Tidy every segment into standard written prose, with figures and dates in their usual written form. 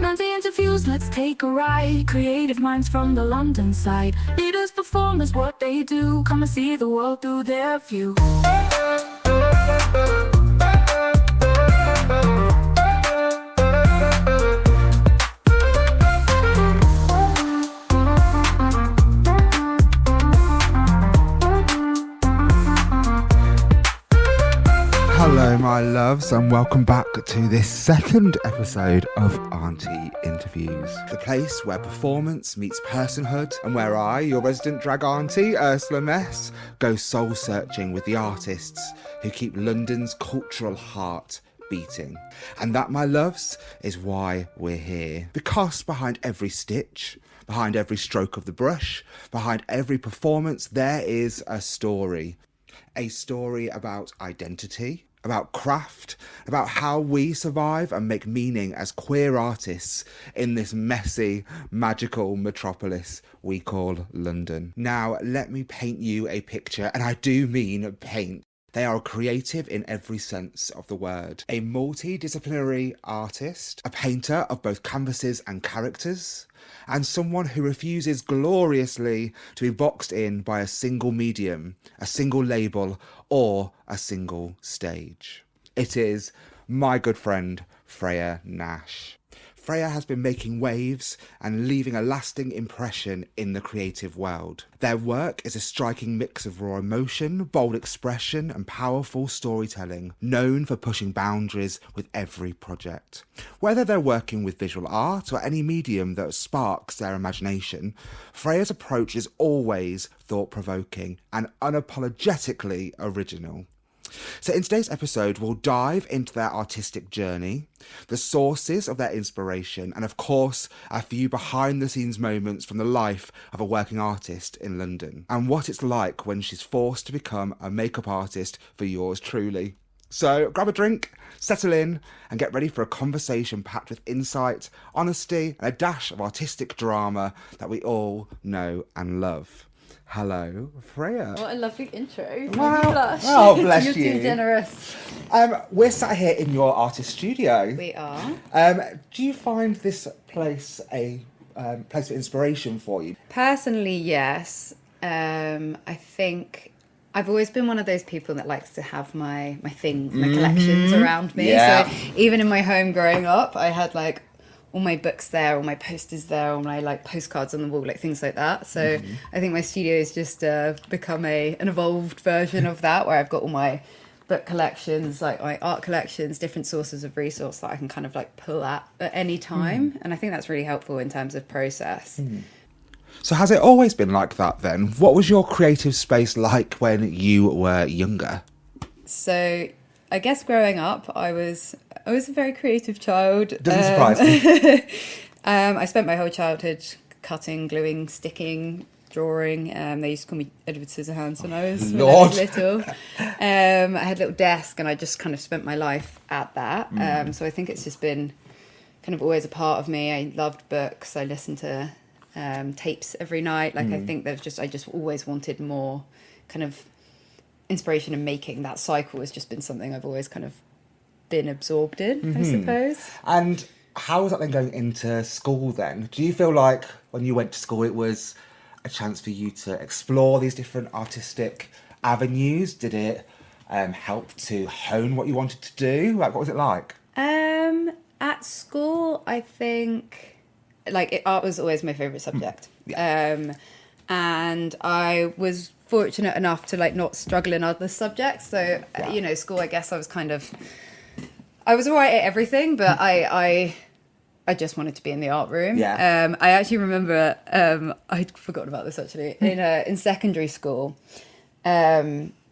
Aunty Interviews, let's take a ride. Creative minds from the London side. Leaders, performers, what they do. Come and see the world through their view. Hello my loves and welcome back to this second episode of Aunty Interviews, the place where performance meets personhood and where I, your resident drag auntie, Ursula Mess, go soul searching with the artists who keep London's cultural heart beating. And that, my loves, is why we're here. Because behind every stitch, behind every stroke of the brush, behind every performance, there is a story. A story about identity, about craft, about how we survive and make meaning as queer artists in this messy, magical metropolis we call London. Now, let me paint you a picture, and I do mean paint. They are creative in every sense of the word. A multidisciplinary artist, a painter of both canvases and characters, and someone who refuses gloriously to be boxed in by a single medium, a single label, or a single stage. It is my good friend, Freya Nash. Freya has been making waves and leaving a lasting impression in the creative world. Their work is a striking mix of raw emotion, bold expression and powerful storytelling, known for pushing boundaries with every project. Whether they're working with visual art or any medium that sparks their imagination, Freya's approach is always thought-provoking and unapologetically original. So in today's episode, we'll dive into their artistic journey, the sources of their inspiration, and of course, a few behind-the-scenes moments from the life of a working artist in London, and what it's like when she's forced to become a makeup artist for yours truly. So grab a drink, settle in, and get ready for a conversation packed with insight, honesty, and a dash of artistic drama that we all know and love. Hello, Freya. What a lovely intro. Wow. Blush. Oh, bless You're you. too generous. We're sat here in your artist studio. We are. Do you find this place a place of inspiration for you? Personally, yes. I think I've always been one of those people that likes to have my things, my collections around me. Yeah. So even in my home growing up, I had like all my books there, all my posters there, all my like postcards on the wall, like things like that. So I think my studio has just become an evolved version of that, where I've got all my book collections, like my art collections, different sources of resource that I can kind of like pull at any time. And I think that's really helpful in terms of process. So has it always been like that then? What was your creative space like when you were younger? So I guess growing up, I was a very creative child. Doesn't surprise me. I spent my whole childhood cutting, gluing, sticking, drawing. They used to call me Edward Scissorhands when I was little. I had a little desk and I just kind of spent my life at that. So I think it's just been kind of always a part of me. I loved books. I listened to tapes every night. Like I think I just always wanted more kind of inspiration and making. That cycle has just been something I've always kind of been absorbed in, I suppose. And how was that then going into school then? Do you feel like when you went to school it was a chance for you to explore these different artistic avenues? Did it help to hone what you wanted to do? Like, what was it like? At school, I think art was always my favourite subject. And I was fortunate enough to like not struggle in other subjects. So, school, I guess I was all right at everything, but I just wanted to be in the art room. Yeah. I actually remember, I'd forgotten about this actually, in secondary school,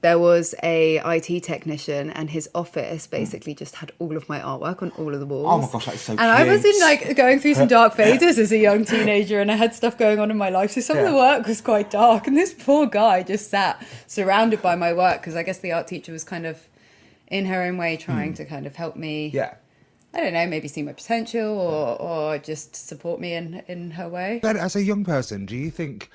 there was a IT technician and his office basically just had all of my artwork on all of the walls. Oh my gosh, that's so cute. And I was in going through some dark phases as a young teenager, and I had stuff going on in my life. So some of the work was quite dark, and this poor guy just sat surrounded by my work, because I guess the art teacher was kind of in her own way trying to kind of help me. Yeah. I don't know, maybe see my potential or just support me in her way. But as a young person, do you think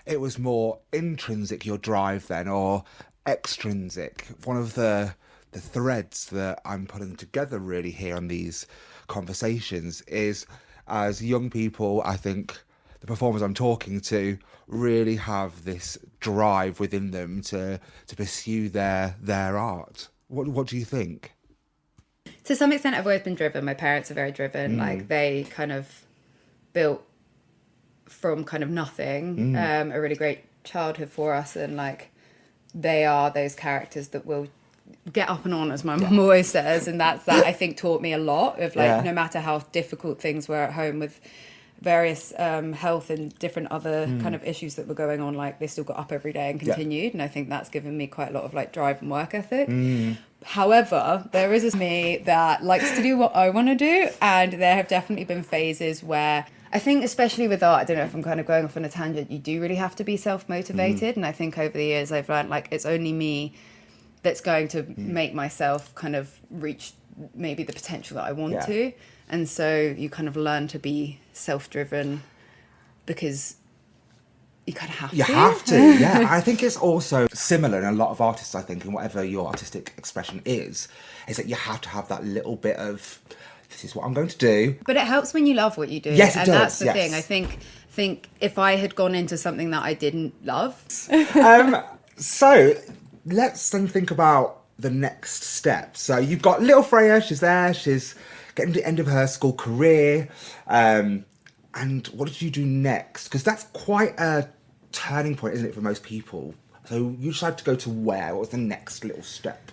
it was more intrinsic, your drive then, or extrinsic? One of the threads that I'm putting together really here on these conversations is as young people, I think the performers I'm talking to really have this drive within them to pursue their art. What do you think? To some extent, I've always been driven. My parents are very driven. Like, they kind of built from kind of nothing a really great childhood for us, and like they are those characters that will get up and on, as my mum always says, and that I think taught me a lot of like no matter how difficult things were at home with various health and different other kind of issues that were going on, like they still got up every day and continued, and I think that's given me quite a lot of like drive and work ethic. However, there is me that likes to do what I want to do, and there have definitely been phases where I think, especially with art, I don't know if I'm kind of going off on a tangent, you do really have to be self-motivated, and I think over the years I've learned like it's only me that's going to make myself kind of reach maybe the potential that I want to. And so you kind of learn to be self-driven because you kind of have to. You have to, yeah. I think it's also similar in a lot of artists, I think, in whatever your artistic expression is that you have to have that little bit of, this is what I'm going to do. But it helps when you love what you do. Yes, it and does, that's the thing. I think if I had gone into something that I didn't love. So let's then think about the next step. So you've got little Freya, she's there, she's getting to the end of her school career. And what did you do next? Because that's quite a turning point, isn't it, for most people? So you decided to go to where? What was the next little step?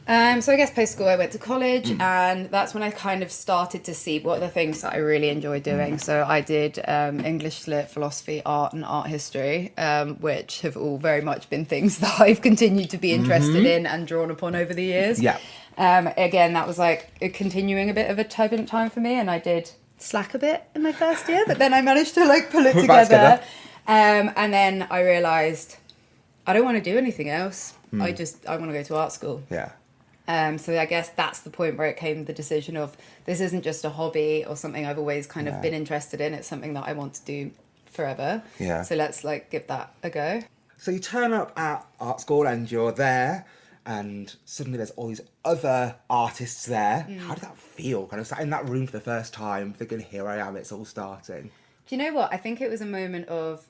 So I guess post-school I went to college, and that's when I kind of started to see what are the things that I really enjoy doing. So I did English Lit, philosophy, art and art history, which have all very much been things that I've continued to be interested in and drawn upon over the years. Yeah. Again, that was like continuing a bit of a turbulent time for me, and I did slack a bit in my first year, but then I managed to like pull it together. And then I realised I don't want to do anything else. I want to go to art school. Yeah. So I guess that's the point where it came the decision of this isn't just a hobby or something I've always kind of been interested in. It's something that I want to do forever. Yeah. So let's like give that a go. So you turn up at art school and you're there, and suddenly there's all these other artists there. How did that feel? Kind of sat in that room for the first time, thinking, here I am, it's all starting. Do you know what? I think it was a moment of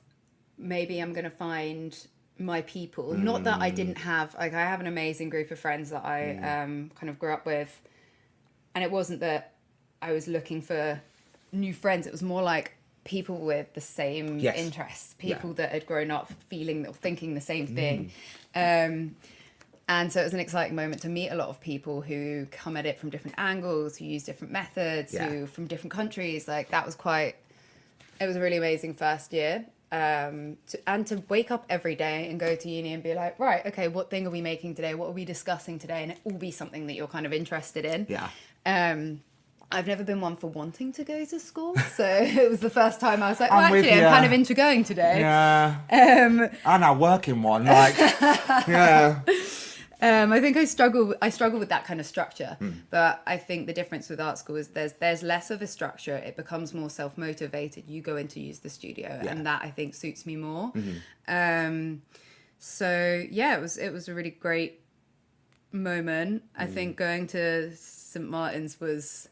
maybe I'm going to find my people. Not that I didn't have, like, I have an amazing group of friends that I kind of grew up with, and it wasn't that I was looking for new friends. It was more like people with the same interests, people that had grown up feeling or thinking the same thing. And so it was an exciting moment to meet a lot of people who come at it from different angles, who use different methods, who from different countries. Like it was a really amazing first year. And to wake up every day and go to uni and be like, right, okay, what thing are we making today? What are we discussing today? And it will be something that you're kind of interested in. Yeah. I've never been one for wanting to go to school, so it was the first time I was like, I'm kind of into going today. Yeah. I'm now working one, like, yeah. I think I struggle with that kind of structure, but I think the difference with art school is there's less of a structure. It becomes more self-motivated. You go in to use the studio, and that I think suits me more. So yeah, it was a really great moment. I think going to St. Martin's was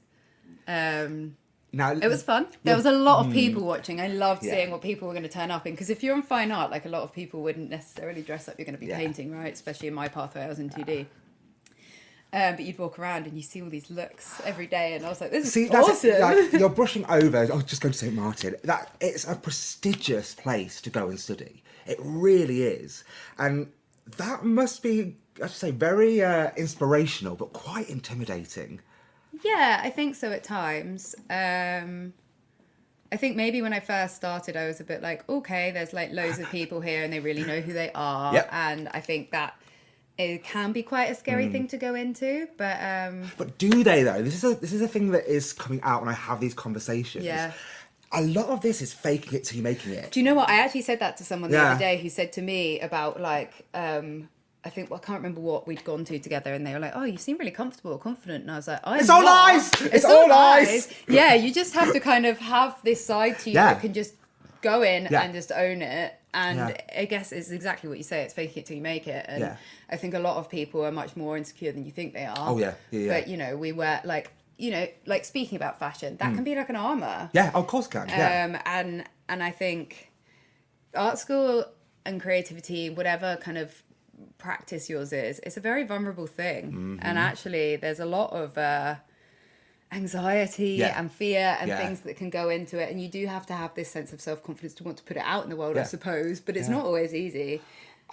Now, it was fun. There was a lot of people watching. I loved seeing what people were going to turn up in, because if you're in fine art, like a lot of people wouldn't necessarily dress up. You're going to be painting, right? Especially in my pathway, I was in 2D. But you'd walk around and you see all these looks every day, and I was like, "This is awesome!" Like, you're brushing over. I was just going to St. Martin. That it's a prestigious place to go and study. It really is, and that must be, I should say, very inspirational, but quite intimidating. Yeah, I think so at times. I think maybe when I first started, I was a bit like, okay, there's like loads of people here and they really know who they are. Yep. And I think that it can be quite a scary thing to go into. But do they though? This is a thing that is coming out when I have these conversations. Yeah. A lot of this is faking it till you're making it. Do you know what? I actually said that to someone the other day who said to me about like, I can't remember what we'd gone to together, and they were like, "Oh, you seem really comfortable or confident." And I was like, "It's all lies. It's all lies." Yeah, you just have to kind of have this side to you that can just go in and just own it. And I guess it's exactly what you say. It's fake it till you make it. And I think a lot of people are much more insecure than you think they are. Oh yeah. But you know, we were like, you know, like speaking about fashion, that can be like an armor. Yeah, of course it can. Yeah. And I think art school and creativity, whatever kind of practice yours is, it's a very vulnerable thing. And actually there's a lot of anxiety and fear and things that can go into it, and you do have to have this sense of self-confidence to want to put it out in the world, I suppose, but it's not always easy,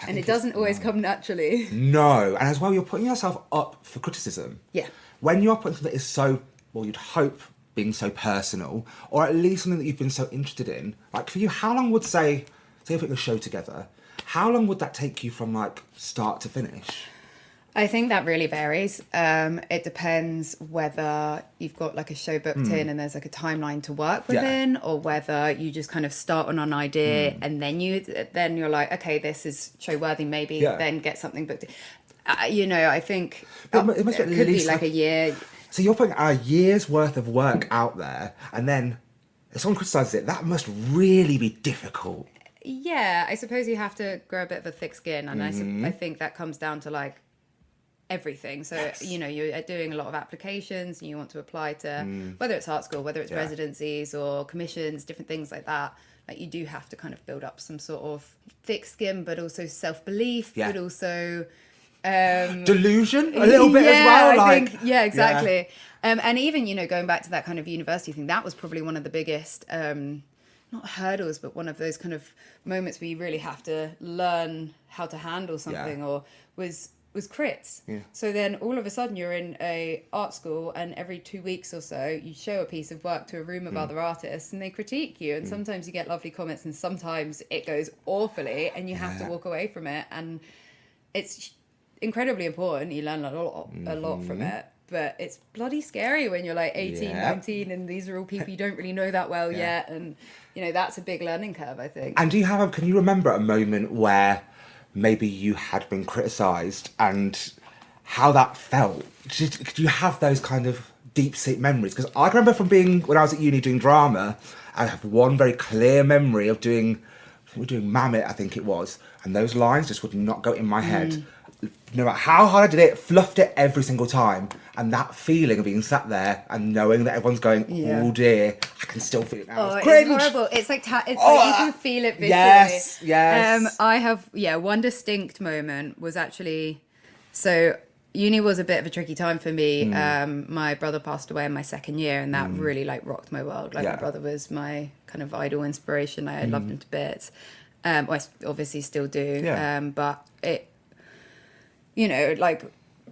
and it doesn't always come naturally. No, and as well, you're putting yourself up for criticism. Yeah. When you're putting something that is so, well, you'd hope being so personal, or at least something that you've been so interested in, like for you, how long would say you're putting a show together, how long would that take you from like start to finish? I think that really varies. It depends whether you've got like a show booked in and there's like a timeline to work within, or whether you just kind of start on an idea and then you're like, okay, this is show worthy, maybe then get something booked in. You know, I think It must be at could be least like a year. So you're putting a year's worth of work out there, and then if someone criticises it, that must really be difficult. Yeah, I suppose you have to grow a bit of a thick skin, and I think that comes down to like everything. So you know, you're doing a lot of applications and you want to apply to whether it's art school, whether it's residencies or commissions, different things like that. Like you do have to kind of build up some sort of thick skin, but also self-belief, but also delusion a little bit as well. I think, exactly. And even, you know, going back to that kind of university thing, that was probably one of the biggest not hurdles, but one of those kind of moments where you really have to learn how to handle something, or was crits. So then all of a sudden you're in a art school, and every 2 weeks or so you show a piece of work to a room of other artists, and they critique you, and sometimes you get lovely comments and sometimes it goes awfully and you have to walk away from it, and it's incredibly important. You learn a lot from it, but it's bloody scary when you're like 18, 19, and these are all people you don't really know that well yet, and you know, that's a big learning curve, I think. And can you remember a moment where maybe you had been criticised and how that felt? Did you have those kind of deep-seated memories? Because I can remember when I was at uni doing drama, I have one very clear memory of we were doing Mammoth, I think it was, and those lines just would not go in my head. No matter how hard I did it, fluffed it every single time, and that feeling of being sat there and knowing that everyone's going, oh dear, I can still feel it now. It's cringe. It's horrible. It's like like you can feel it viscerally. Yes. I have one distinct moment was actually, so uni was a bit of a tricky time for me. My brother passed away in my second year, and that really like rocked my world. Like my brother was my kind of idol inspiration. I loved him to bits. I obviously still do. But it, you know, like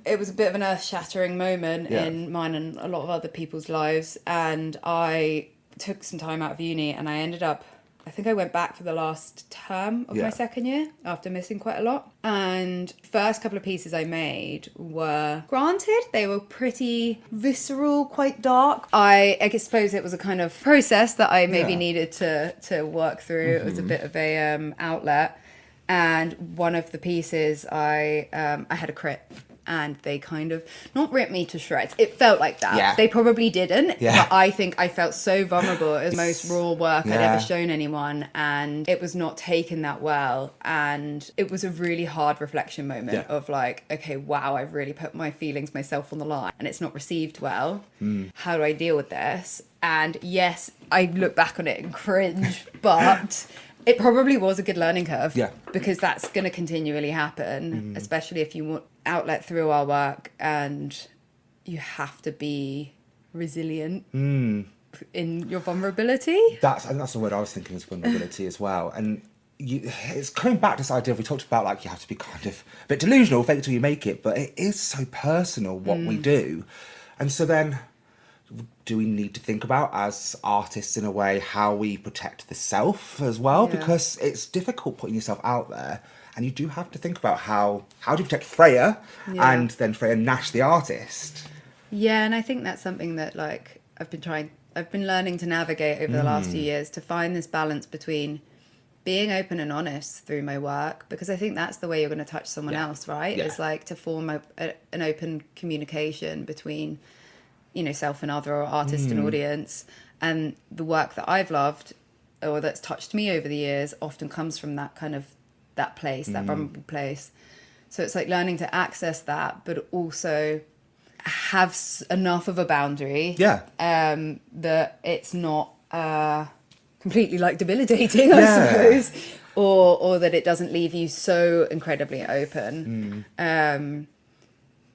it was a bit of an earth-shattering moment in mine and a lot of other people's lives, and I took some time out of uni, and I think I went back for the last term of my second year after missing quite a lot. And first couple of pieces I made were, granted, they were pretty visceral, quite dark. I suppose it was a kind of process that I maybe needed to work through. It was a bit of a outlet. And one of the pieces I had a crit, and they kind of not ripped me to shreds. It felt like that. They probably didn't, but I think I felt so vulnerable. It was the most raw work I'd ever shown anyone, and it was not taken that well. And it was a really hard reflection moment of like, okay, wow, I've really put my feelings, myself on the line, and it's not received well. How do I deal with this? And yes, I look back on it and cringe, but it probably was a good learning curve, because that's going to continually happen, especially if you want outlet through our work, and you have to be resilient in your vulnerability. I think that's the word I was thinking, is vulnerability as well. And it's coming back to this idea we talked about, like you have to be kind of a bit delusional, fake it till you make it, but it is so personal what we do. And so then, do we need to think about, as artists in a way, how we protect the self as well? Because it's difficult putting yourself out there, and you do have to think about how do you protect Freya and then Freya Nash the artist. And I think that's something that like I've been learning to navigate over the last few years, to find this balance between being open and honest through my work, because I think that's the way you're going to touch someone else, right? It's like to form an open communication between, you know, self and other, or artist and audience. And the work that I've loved, or that's touched me over the years, often comes from that kind of that place, that vulnerable place. So it's like learning to access that, but also have enough of a boundary that it's not completely like debilitating, I suppose, or that it doesn't leave you so incredibly open.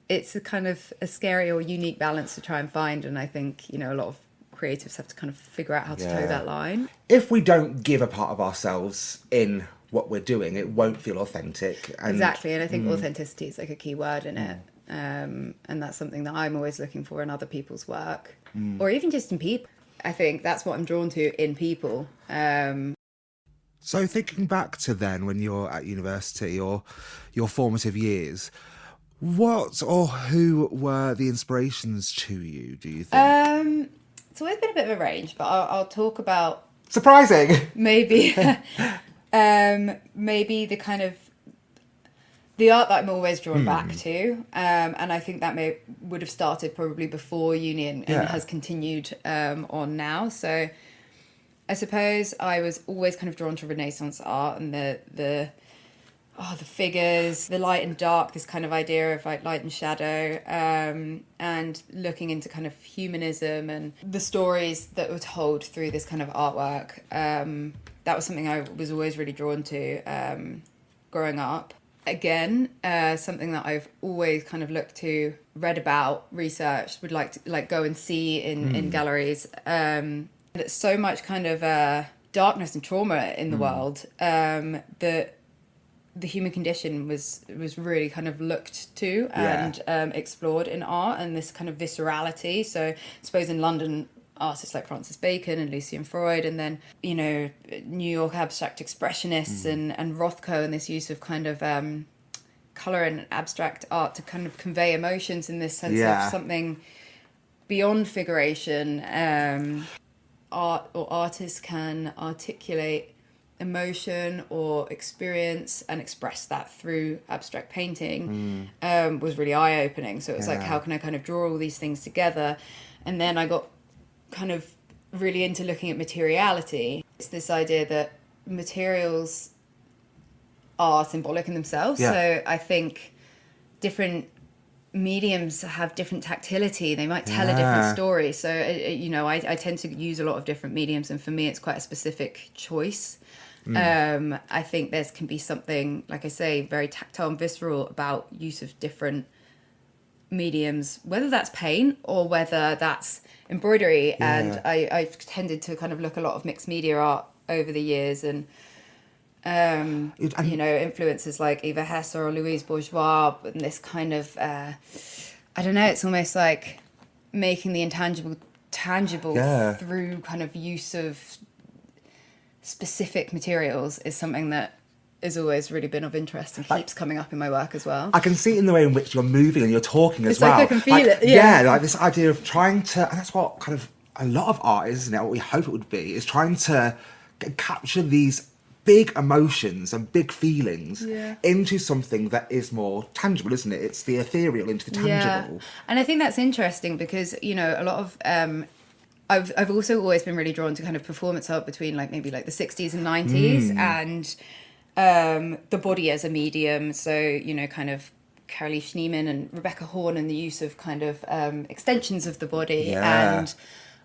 It's a kind of a scary or unique balance to try and find, and I think, you know, a lot of creatives have to kind of figure out how to toe that line. If we don't give a part of ourselves in what we're doing, it won't feel authentic. Exactly, and I think authenticity is like a key word in it. And that's something that I'm always looking for in other people's work, or even just in people. I think that's what I'm drawn to in people. So thinking back to then when you're at university or your formative years, what or who were the inspirations to you, do you think? It's always been a bit of a range, but I'll talk about... Surprising! Maybe, maybe the kind of... The art that I'm always drawn back to, and I think that would have started probably before uni and has continued on now. So I suppose I was always kind of drawn to Renaissance art and the figures, the light and dark, this kind of idea of like light and shadow, and looking into kind of humanism and the stories that were told through this kind of artwork. That was something I was always really drawn to growing up. Again, something that I've always kind of looked to, read about, researched, would like to go and see in galleries. And it's so much kind of darkness and trauma in the world that the human condition was really kind of looked to and explored in art, and this kind of viscerality. So I suppose in London, artists like Francis Bacon and Lucian Freud, and then, you know, New York abstract expressionists and Rothko, and this use of kind of colour and abstract art to kind of convey emotions in this sense of something beyond figuration. Art or artists can articulate emotion or experience and express that through abstract painting was really eye-opening. So it was like, how can I kind of draw all these things together? And then I got kind of really into looking at materiality. It's this idea that materials are symbolic in themselves. So I think different mediums have different tactility. They might tell a different story. So, you know, I tend to use a lot of different mediums, and for me it's quite a specific choice. I think there can be something, like I say, very tactile and visceral about use of different mediums, whether that's paint or whether that's embroidery. And I've tended to kind of look a lot of mixed media art over the years, and you know, influences like Eva Hesse or Louise Bourgeois, and this kind of I don't know, it's almost like making the intangible tangible through kind of use of specific materials is something that has always really been of interest and keeps coming up in my work as well. I can see it in the way in which you're moving and you're talking as well. It's like I can feel it. Like this idea of trying to, and that's what kind of a lot of art is, isn't it? What we hope it would be, is trying to capture these big emotions and big feelings into something that is more tangible, isn't it? It's the ethereal into the tangible. And I think that's interesting because, you know, a lot of I've also always been really drawn to kind of performance art between like maybe like the 60s and 90s and the body as a medium. So, you know, kind of Carolee Schneemann and Rebecca Horn and the use of kind of extensions of the body. And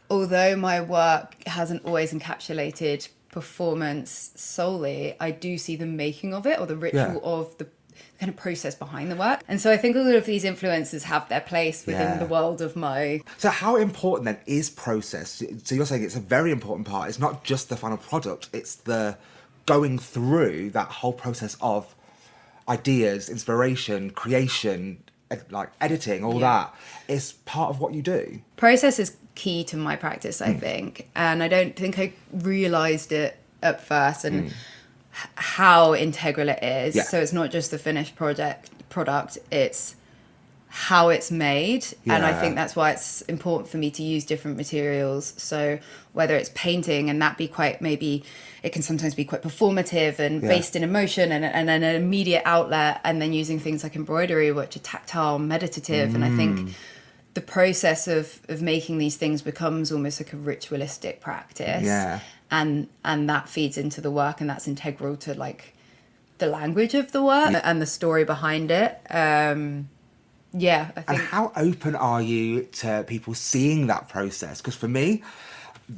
although my work hasn't always encapsulated performance solely, I do see the making of it, or the ritual of the kind of process behind the work. And so I think all of these influences have their place within the world of my... So how important then is process? So you're saying it's a very important part. It's not just the final product, it's the going through that whole process of ideas, inspiration, creation, like editing, all that is part of what you do. Process is key to my practice, I think. And I don't think I realised it at first, and how integral it is. So it's not just the finished product, it's how it's made. And I think that's why it's important for me to use different materials. So whether it's painting, and that be quite, maybe it can sometimes be quite performative and based in emotion and an immediate outlet, and then using things like embroidery, which are tactile, meditative. And I think the process of making these things becomes almost like a ritualistic practice. And that feeds into the work, and that's integral to like the language of the work and the story behind it. Yeah, I And think. how open are you to people seeing that process? Because for me,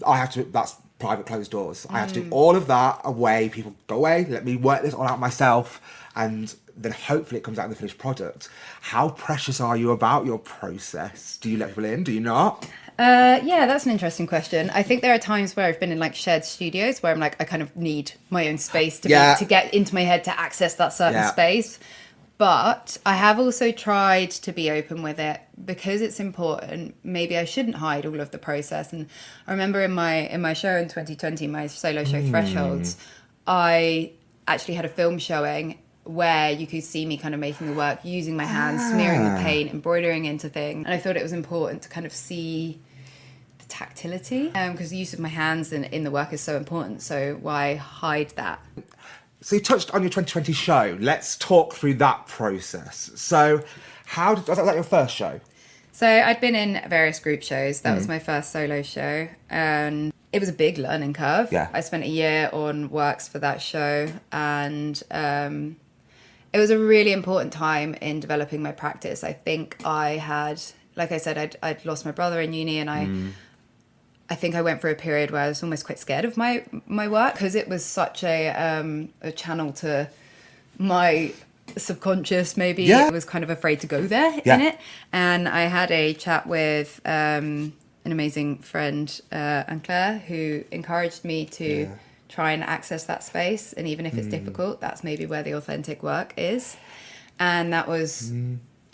I have to, that's private closed doors. I have to do all of that away. People go away, let me work this all out myself. And then hopefully it comes out in the finished product. How precious are you about your process? Do you let people in? Do you not? Yeah, that's an interesting question. I think there are times where I've been in like shared studios where I'm like, I kind of need my own space to to get into my head to access that certain space. But I have also tried to be open with it because it's important. Maybe I shouldn't hide all of the process. And I remember in my show in 2020, my solo show Thresholds, I actually had a film showing where you could see me kind of making the work, using my hands, smearing the paint, embroidering into things. And I thought it was important to kind of see the tactility because the use of my hands in the work is so important. So why hide that? So you touched on your 2020 show. Let's talk through that process. So was that your first show? So I'd been in various group shows. That was my first solo show. And it was a big learning curve. Yeah. I spent a year on works for that show. And it was a really important time in developing my practice. I think I had, like I said, I'd lost my brother in uni, and I think I went through a period where I was almost quite scared of my work because it was such a channel to my subconscious. Maybe I was kind of afraid to go there in it. And I had a chat with an amazing friend, Anne-Claire, who encouraged me to try and access that space. And even if it's difficult, that's maybe where the authentic work is. And that was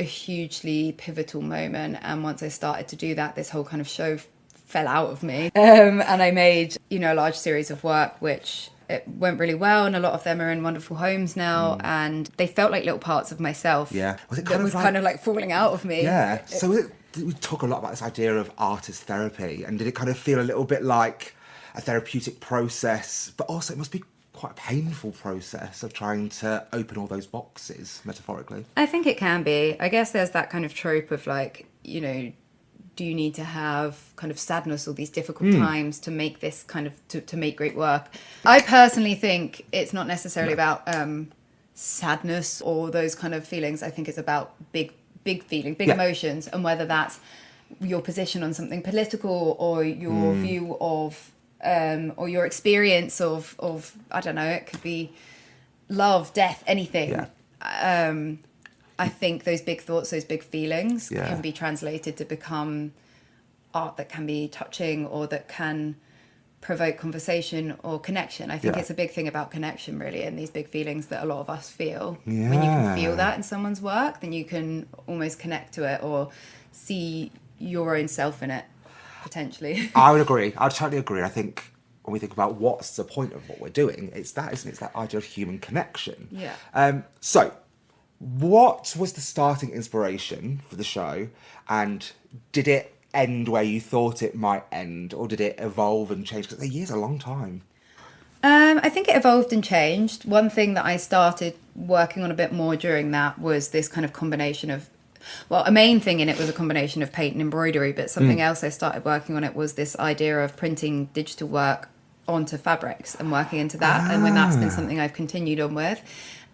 a hugely pivotal moment. And once I started to do that, this whole kind of show fell out of me. And I made, a large series of work, which it went really well. And a lot of them are in wonderful homes now. And they felt like little parts of myself. Yeah. Was it kind of like falling out of me. Yeah. So we talk a lot about this idea of artist therapy. And did it kind of feel a little bit like a therapeutic process, but also it must be quite a painful process of trying to open all those boxes, metaphorically? I think it can be. I guess there's that kind of trope of like, do you need to have kind of sadness or these difficult times to make this kind of to make great work? I personally think it's not necessarily about sadness or those kind of feelings. I think it's about big feelings, big emotions, and whether that's your position on something political or your view of or your experience of I don't know, it could be love, death, anything. I think those big thoughts, those big feelings can be translated to become art that can be touching or that can provoke conversation or connection. I think it's a big thing about connection, really, and these big feelings that a lot of us feel. When you can feel that in someone's work, then you can almost connect to it or see your own self in it, potentially. I would agree. I'd totally agree. I think when we think about what's the point of what we're doing, it's that, isn't it? It's that idea of human connection. Yeah. So what was the starting inspiration for the show, and did it end where you thought it might end, or did it evolve and change? Because a year's a long time. I think it evolved and changed. One thing that I started working on a bit more during that was this kind of combination of, well, a main thing in it was a combination of paint and embroidery, but something else I started working on it was this idea of printing digital work onto fabrics and working into that. And when that's been something I've continued on with.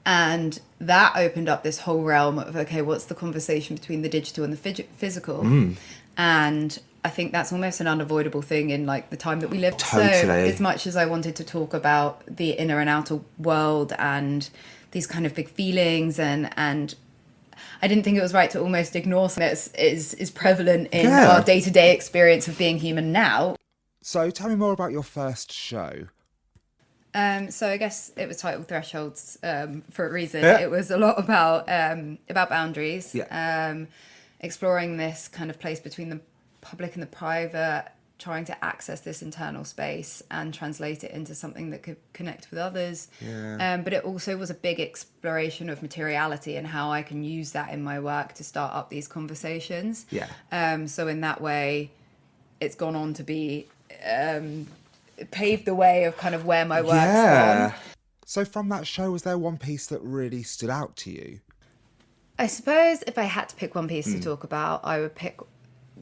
And that opened up this whole realm of, okay, what's the conversation between the digital and the physical? And I think that's almost an unavoidable thing in like the time that we live. Totally. So as much as I wanted to talk about the inner and outer world and these kind of big feelings, and I didn't think it was right to almost ignore something that is prevalent in our day-to-day experience of being human now. So tell me more about your first show. So I guess it was titled Thresholds for a reason. Yeah. It was a lot about boundaries, exploring this kind of place between the public and the private, trying to access this internal space and translate it into something that could connect with others. But it also was a big exploration of materiality and how I can use that in my work to start up these conversations. So in that way, it's gone on to be... paved the way of kind of where my work's gone. So from that show, was there one piece that really stood out to you? I suppose if I had to pick one piece to talk about, I would pick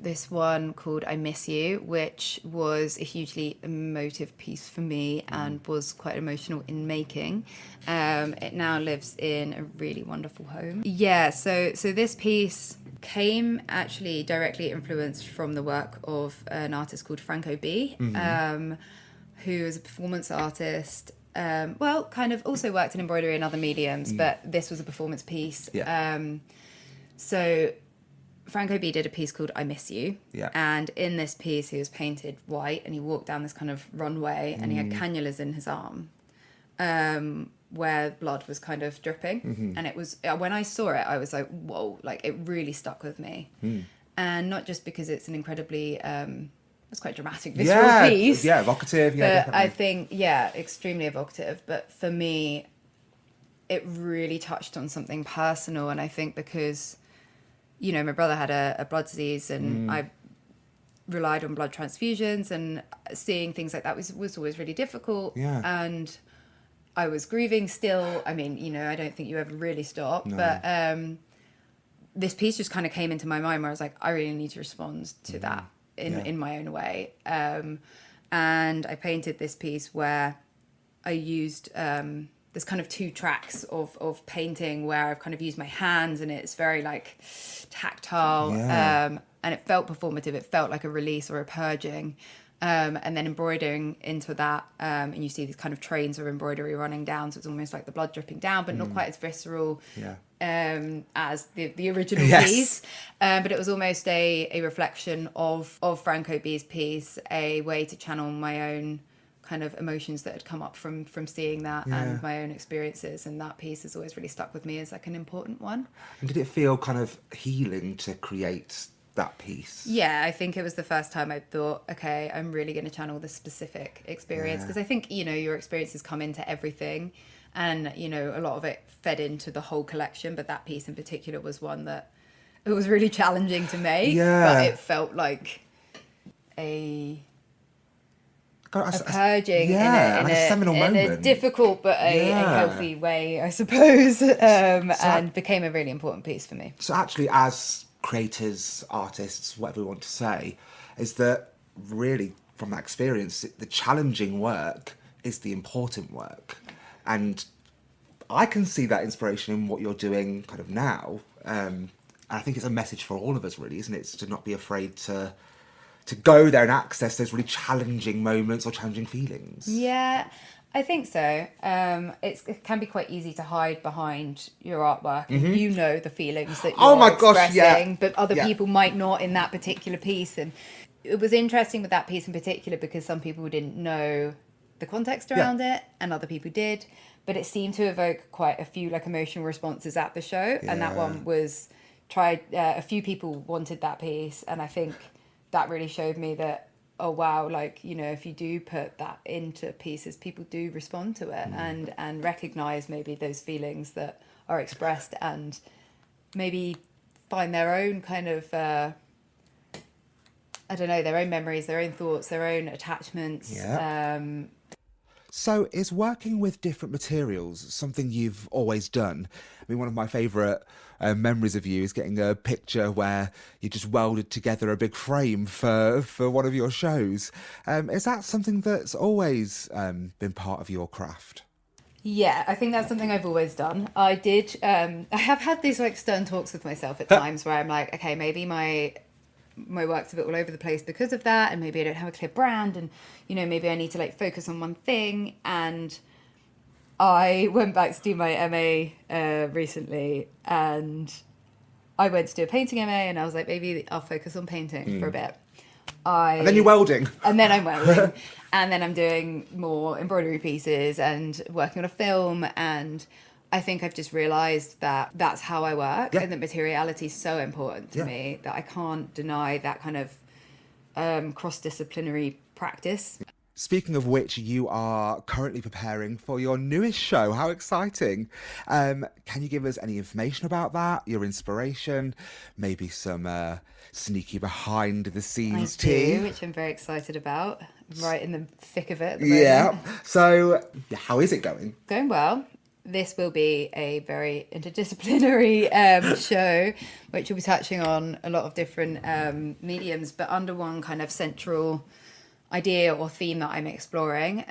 this one called I Miss You, which was a hugely emotive piece for me and was quite emotional in making. It now lives in a really wonderful home. Yeah, so this piece came actually directly influenced from the work of an artist called Franco B, who is a performance artist. Kind of also worked in embroidery and other mediums, but this was a performance piece. So Franco B did a piece called I Miss You. And in this piece, he was painted white and he walked down this kind of runway and he had cannulas in his arm where blood was kind of dripping. And it was, when I saw it, I was like, whoa, like it really stuck with me. And not just because it's an incredibly, it's quite dramatic, visceral piece. Yeah, evocative. Yeah, but I think, extremely evocative. But for me, it really touched on something personal. And I think because, you know, my brother had a blood disease and I relied on blood transfusions, and seeing things like that was always really difficult. And I was grieving still. I mean, you know, I don't think you ever really stop. No. But this piece just kind of came into my mind where I was like, I really need to respond to that in my own way. And I painted this piece where I used there's kind of two tracks of painting where I've kind of used my hands and it's very like tactile, and it felt performative. It felt like a release or a purging. And then embroidering into that, and you see these kind of trains of embroidery running down, so it's almost like the blood dripping down, but not quite as visceral as the original piece. But it was almost a reflection of Franco B's piece, a way to channel my own kind of emotions that had come up from seeing that and my own experiences. And that piece has always really stuck with me as like an important one. And did it feel kind of healing to create that piece? Yeah, I think it was the first time I thought, okay, I'm really going to channel this specific experience, because I think, you know, your experiences come into everything, and, you know, a lot of it fed into the whole collection, but that piece in particular was one that it was really challenging to make, but it felt like a purging in a seminal moment. In a difficult but a healthy way, I suppose, and became a really important piece for me. So actually, as creators, artists, whatever we want to say, is that really from that experience, the challenging work is the important work. And I can see that inspiration in what you're doing kind of now. And I think it's a message for all of us, really, isn't it? It's to not be afraid to go there and access those really challenging moments or challenging feelings. Yeah, I think so. It can be quite easy to hide behind your artwork. You know the feelings that you're expressing, but other people might not in that particular piece. And it was interesting with that piece in particular because some people didn't know the context around it and other people did. But it seemed to evoke quite a few like emotional responses at the show. And that one was tried. A few people wanted that piece. And I think that really showed me that, oh wow, like, you know, if you do put that into pieces, people do respond to it and recognize maybe those feelings that are expressed and maybe find their own kind of I don't know, their own memories, their own thoughts, their own attachments. So is working with different materials something you've always done? I mean, one of my favourite memories of you is getting a picture where you just welded together a big frame for one of your shows. Is that something that's always been part of your craft? Yeah, I think that's something I've always done. I have had these like stern talks with myself at times where I'm like, okay, maybe my work's a bit all over the place because of that, and maybe I don't have a clear brand, and, you know, maybe I need to like focus on one thing. And I went back to do my MA recently, and I went to do a painting MA, and I was like, maybe I'll focus on painting for a bit. And then you're welding. And then I'm welding. And then I'm doing more embroidery pieces and working on a film. And I think I've just realised that that's how I work, and that materiality is so important to me that I can't deny that kind of cross-disciplinary practice. Speaking of which, you are currently preparing for your newest show. How exciting. Can you give us any information about that, your inspiration, maybe some sneaky behind-the-scenes tea? Which I'm very excited about. I'm right in the thick of it at the moment. So how is it going? Going well. this will be a very interdisciplinary show, which will be touching on a lot of different mediums, but under one kind of central idea or theme that I'm exploring.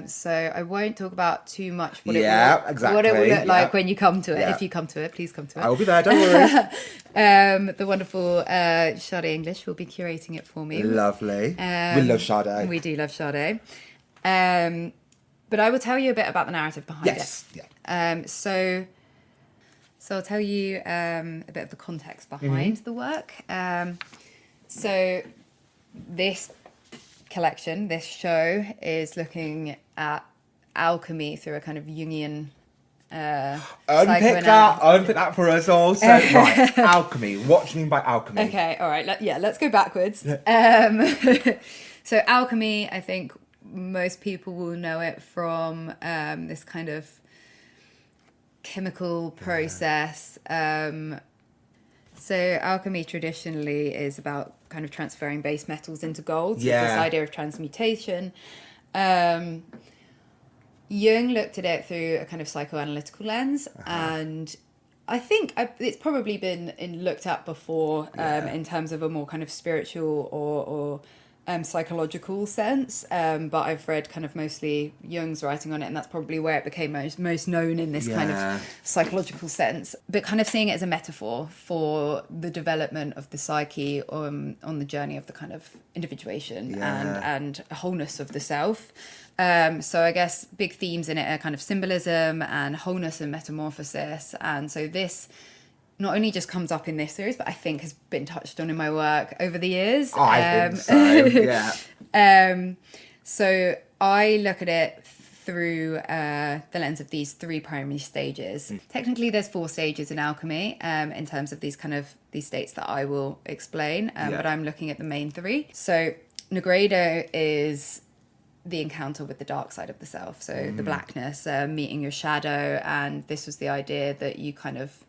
So I won't talk about too much what it will look like when you come to it. If you come to it, please come to it. I will be there, don't worry. The wonderful Sade English will be curating it for me. Lovely. We love Sade. We do love Sade. But I will tell you a bit about the narrative behind it. Yes. Yeah. So I'll tell you a bit of the context behind the work. So this collection, this show, is looking at alchemy through a kind of Jungian Unpick that for us all. So, right, alchemy. What do you mean by alchemy? Okay, all right. Let's go backwards. So alchemy, I think most people will know it from this kind of chemical process. So alchemy traditionally is about kind of transferring base metals into gold. So this idea of transmutation. Jung looked at it through a kind of psychoanalytical lens, and I think it's probably been looked at before in terms of a more kind of spiritual or psychological sense, but I've read kind of mostly Jung's writing on it, and that's probably where it became most known in this kind of psychological sense, but kind of seeing it as a metaphor for the development of the psyche on the journey of the kind of individuation and wholeness of the self. So I guess big themes in it are kind of symbolism and wholeness and metamorphosis, and so this not only just comes up in this series, but I think has been touched on in my work over the years. I think so, yeah. So I look at it through the lens of these three primary stages. Technically, there's 4 stages in alchemy in terms of these states that I will explain, but I'm looking at the main 3. So Negredo is the encounter with the dark side of the self, so the blackness, meeting your shadow, and this was the idea that you kind of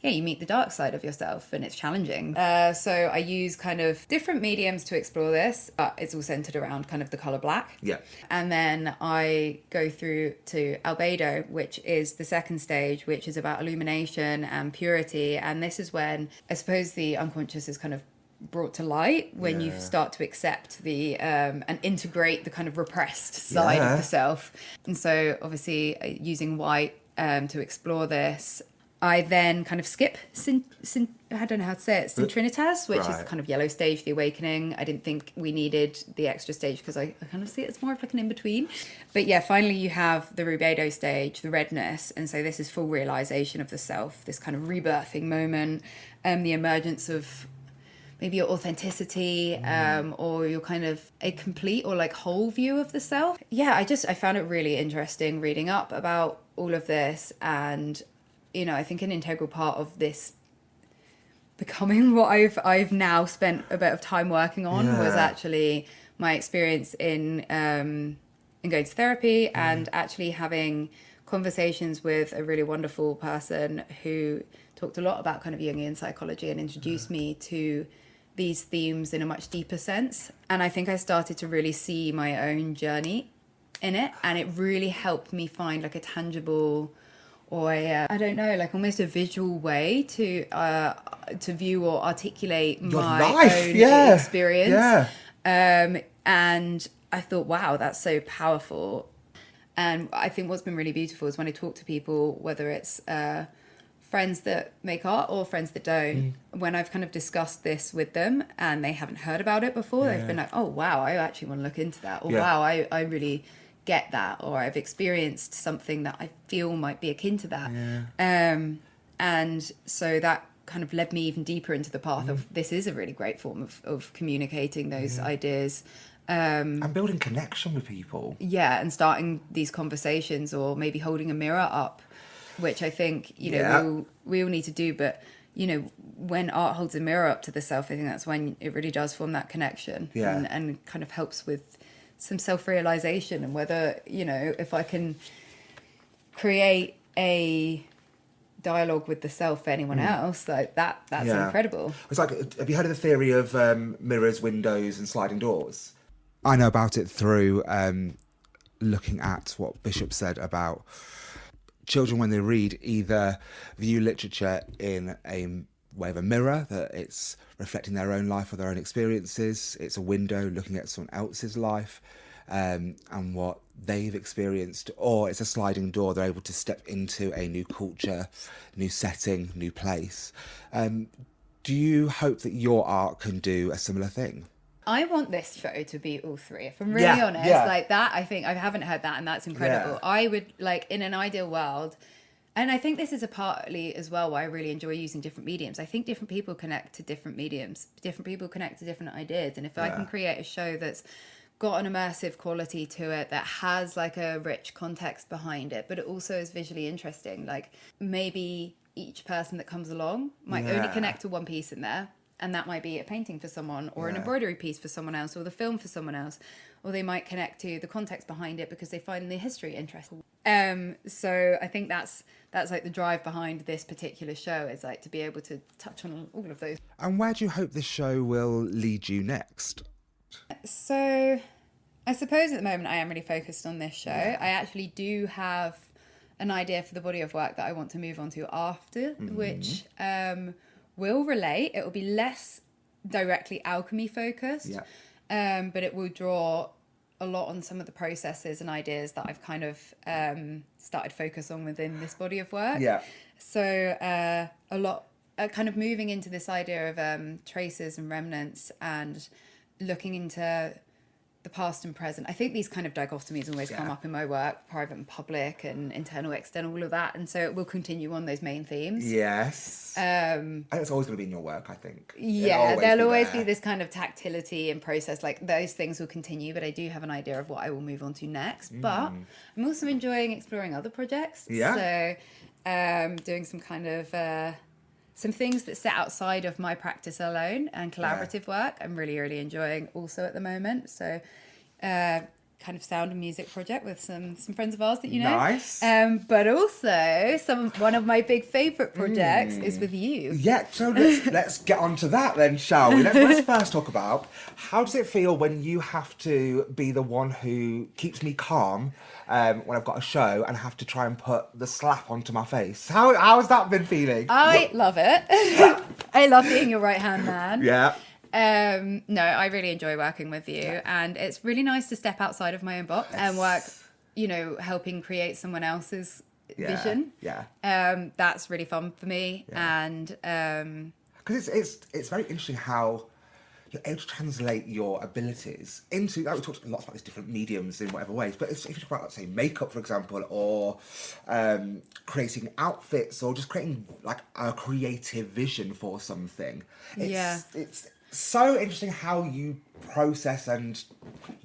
you meet the dark side of yourself, and it's challenging. So I use kind of different mediums to explore this, but it's all centered around kind of the color black. Yeah. And then I go through to albedo, which is the second stage, which is about illumination and purity. And this is when I suppose the unconscious is kind of brought to light, when you start to accept the and integrate the kind of repressed side of the self. And so obviously using white to explore this, I then kind of skip I don't know how to say it, Centrinitas, which is the kind of yellow stage, the awakening. I didn't think we needed the extra stage because I kind of see it as more of like an in-between. But yeah, finally you have the rubedo stage, the redness. And so this is full realization of the self, this kind of rebirthing moment, the emergence of maybe your authenticity, or your kind of a complete or like whole view of the self. Yeah, I found it really interesting reading up about all of this, and I think an integral part of this becoming what I've now spent a bit of time working on was actually my experience in going to therapy and actually having conversations with a really wonderful person who talked a lot about kind of Jungian psychology and introduced me to these themes in a much deeper sense. And I think I started to really see my own journey in it, and it really helped me find like a tangible, or I don't know, like almost a visual way to view or articulate my own experience. And I thought, wow, that's so powerful. And I think what's been really beautiful is when I talk to people, whether it's friends that make art or friends that don't, when I've kind of discussed this with them and they haven't heard about it before, they've been like, oh, wow, I actually want to look into that. Or wow, I really get that, or I've experienced something that I feel might be akin to that. And so that kind of led me even deeper into the path of this is a really great form of communicating those ideas. And building connection with people. Yeah, and starting these conversations, or maybe holding a mirror up, which I think, we all need to do. But, when art holds a mirror up to the self, I think that's when it really does form that connection and kind of helps with some self-realization, and whether, if I can create a dialogue with the self for anyone else, like that's incredible. It's like, have you heard of the theory of mirrors, windows and sliding doors? I know about it through looking at what Bishop said about children, when they read, either view literature in a way of a mirror, that it's reflecting their own life or their own experiences. It's a window looking at someone else's life and what they've experienced, or it's a sliding door. They're able to step into a new culture, new setting, new place. Do you hope that your art can do a similar thing? I want this show to be all three. If I'm really honest, like that, I think I haven't heard that, and that's incredible. Yeah. I would like, in an ideal world, and I think this is a partly as well why I really enjoy using different mediums. I think different people connect to different mediums. Different people connect to different ideas, and if I can create a show that's got an immersive quality to it, that has like a rich context behind it, but it also is visually interesting, like maybe each person that comes along might only connect to one piece in there, and that might be a painting for someone, or an embroidery piece for someone else, or the film for someone else, or they might connect to the context behind it because they find the history interesting. So I think that's like the drive behind this particular show, is like to be able to touch on all of those. And where do you hope this show will lead you next? So I suppose at the moment I am really focused on this show. I actually do have an idea for the body of work that I want to move on to after, which will relate. It will be less directly alchemy focused, but it will draw a lot on some of the processes and ideas that I've kind of started focus on within this body of work. So a lot kind of moving into this idea of traces and remnants, and looking into the past and present. I think these kind of dichotomies always come up in my work, private and public, and internal, external, all of that. And so it will continue on those main themes. Yes. And it's always going to be in your work, I think. There'll always be this kind of tactility and process. Like those things will continue, but I do have an idea of what I will move on to next. But I'm also enjoying exploring other projects. So doing some kind of... some things that sit outside of my practice alone, and collaborative work I'm really, really enjoying also at the moment. So kind of sound and music project with some friends of ours that you know. Nice. But also one of my big favourite projects is with you. Yeah, so let's get on to that then, shall we? Let's first talk about, how does it feel when you have to be the one who keeps me calm when I've got a show, and have to try and put the slap onto my face? How has that been feeling? I love it. I love being your right-hand man. Yeah. No, I really enjoy working with you, and it's really nice to step outside of my own box and work, helping create someone else's vision. That's really fun for me. And because it's very interesting how you're able to translate your abilities into, like we talked lots about these different mediums in whatever ways, but if you talk about, let's say, makeup, for example, or creating outfits, or just creating like a creative vision for something, it's so interesting how you process and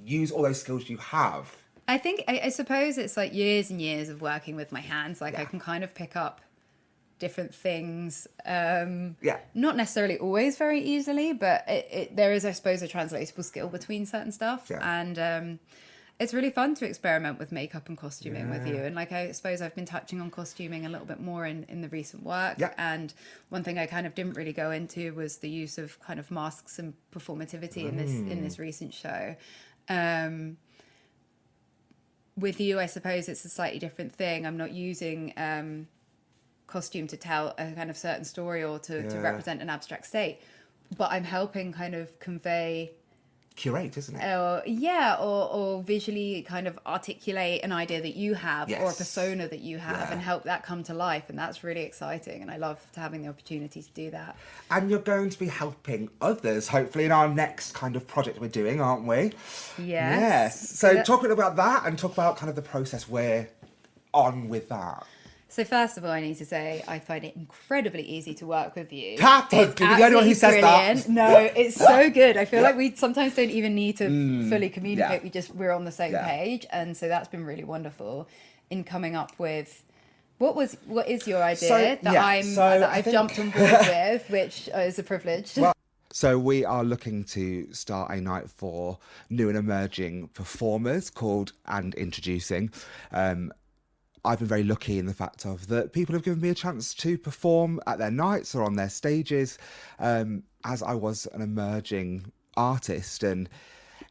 use all those skills you have. I think, I suppose it's like years and years of working with my hands. Like I can kind of pick up different things. Not necessarily always very easily, but there is, I suppose, a translatable skill between certain stuff. And it's really fun to experiment with makeup and costuming with you. And like, I suppose I've been touching on costuming a little bit more in the recent work. And one thing I kind of didn't really go into was the use of kind of masks and performativity in this recent show. With you, I suppose it's a slightly different thing. I'm not using costume to tell a kind of certain story or to represent an abstract state, but I'm helping kind of convey... Curate, isn't it? Or visually kind of articulate an idea that you have, or a persona that you have, and help that come to life. And that's really exciting, and I love having the opportunity to do that. And you're going to be helping others, hopefully, in our next kind of project we're doing, aren't we? Yes. So talk a bit about that, and talk about kind of the process we're on with that. So first of all, I need to say I find it incredibly easy to work with you. Don't be the only one who says that. No, it's so good. I feel like we sometimes don't even need to fully communicate. We're on the same page, and so that's been really wonderful in coming up with what is your idea that I've jumped on board with, which is a privilege. So we are looking to start a night for new and emerging performers called And Introducing. I've been very lucky in the fact of that people have given me a chance to perform at their nights or on their stages, as I was an emerging artist. And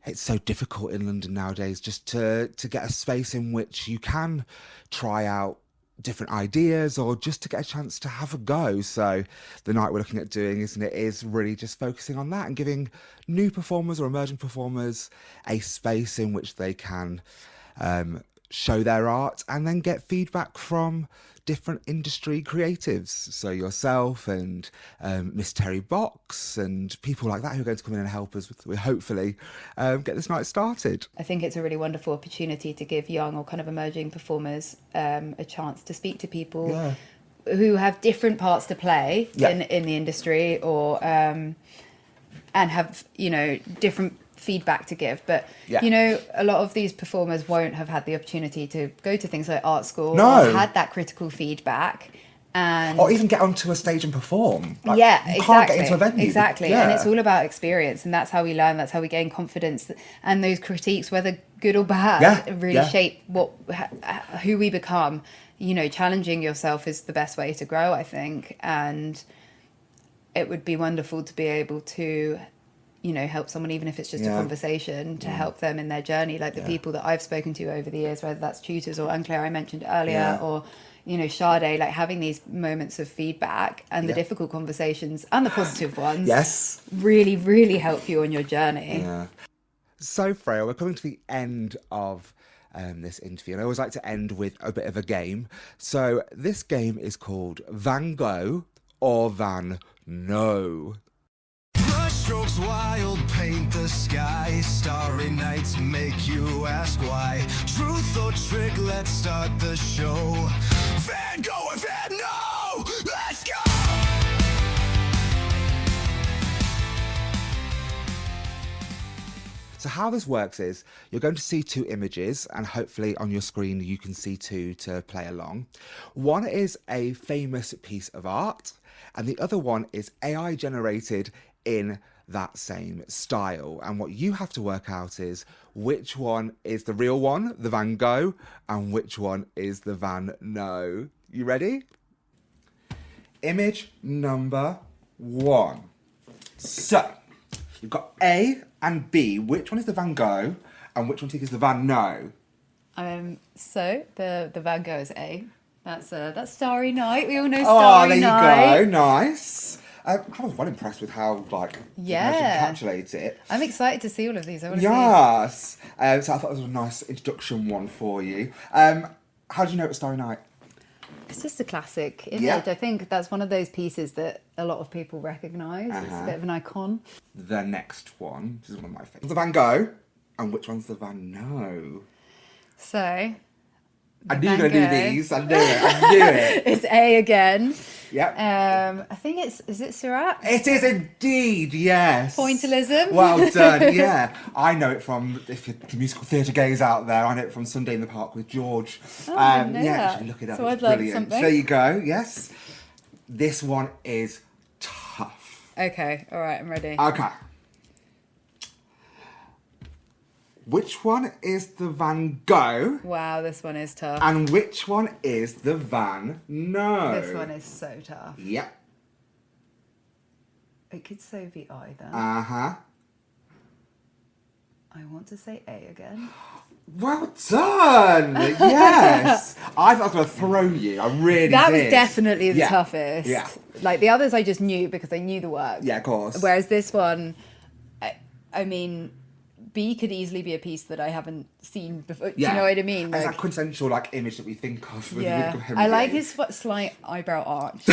it's so difficult in London nowadays just to get a space in which you can try out different ideas or just to get a chance to have a go. So the night we're looking at doing, isn't it, is really just focusing on that and giving new performers or emerging performers a space in which they can show their art and then get feedback from different industry creatives. So yourself and Miss Terry Box and people like that who are going to come in and help us with hopefully get this night started. I think it's a really wonderful opportunity to give young or kind of emerging performers a chance to speak to people who have different parts to play in the industry or and have, you know, different feedback to give, but you know, a lot of these performers won't have had the opportunity to go to things like art school or had that critical feedback and or even get onto a stage and perform. Like, exactly. Can't get into a venue. And it's all about experience, and that's how we learn, that's how we gain confidence, and those critiques, whether good or bad, really shape who we become. You know, challenging yourself is the best way to grow, I think, and it would be wonderful to be able to, you know, help someone, even if it's just a conversation, to help them in their journey. Like the people that I've spoken to over the years, whether that's tutors or Unclair I mentioned earlier, or, you know, Sade, like having these moments of feedback and the difficult conversations and the positive ones really, really help you on your journey. Yeah. So Freya, we're coming to the end of this interview, and I always like to end with a bit of a game. So this game is called Van Gogh or Van No. Strokes wild, paint the sky. Starry nights make you ask why. Truth or trick, let's start the show. Van Gogh or Van No, let's go! So how this works is you're going to see two images, and hopefully on your screen you can see two to play along. One is a famous piece of art, and the other one is AI generated in that same style. And what you have to work out is which one is the real one, the Van Gogh, and which one is the Van No. You ready? Image number 1. So you've got A and B. Which one is the Van Gogh and which one do you think is the Van No? So the Van Gogh is A. That's Starry Night. We all know Starry Night. Oh, there you go. Nice. I was well impressed with how, like, you encapsulate it. I'm excited to see all of these. I want to see. So I thought it was a nice introduction one for you. How do you know it was Starry Night? It's just a classic image. I think that's one of those pieces that a lot of people recognise. It's a bit of an icon. The next one, this is one of my favourites. The Van Gogh, and which one's the Van No? So... I knew you were going to do these. I knew it. It's A again. Yep. I think is it Seurat? It is indeed, yes. Pointillism. Well done, yeah. I know it from, if you're the musical theatre gays out there, I know it from Sunday in the Park with George. Oh, I didn't know that. You should look it up. So it's I'd brilliant. learned something. There you go, yes. This one is tough. Okay, all right, I'm ready. Okay. Which one is the Van Gogh? Wow, this one is tough. And which one is the Van No? This one is so tough. Yep. It could so be either. Uh-huh. I want to say A again. Well done! Yes! I thought I was going to throw you. I really did. That was definitely the toughest. Yeah. Like, the others I just knew because I knew the work. Yeah, of course. Whereas this one, I mean... B could easily be a piece that I haven't seen before. Do you know what I mean? Like, it's that quintessential image that we think of. With I like his slight eyebrow arch.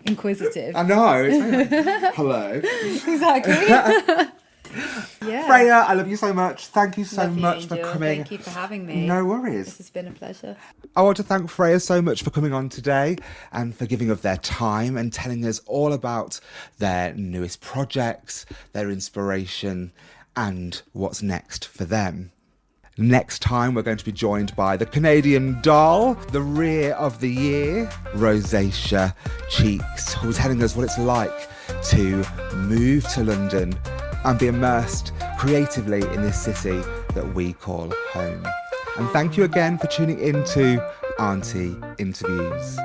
Inquisitive. I know. It's very like, hello. Exactly. Freya, I love you so much. Thank you so much for coming. Thank you for having me. No worries. This has been a pleasure. I want to thank Freya so much for coming on today and for giving of their time and telling us all about their newest projects, their inspiration, and what's next for them. Next time we're going to be joined by the Canadian doll, the rear of the year, Rosacea Cheeks, who's telling us what it's like to move to London and be immersed creatively in this city that we call home. And thank you again for tuning in to Aunty Interviews.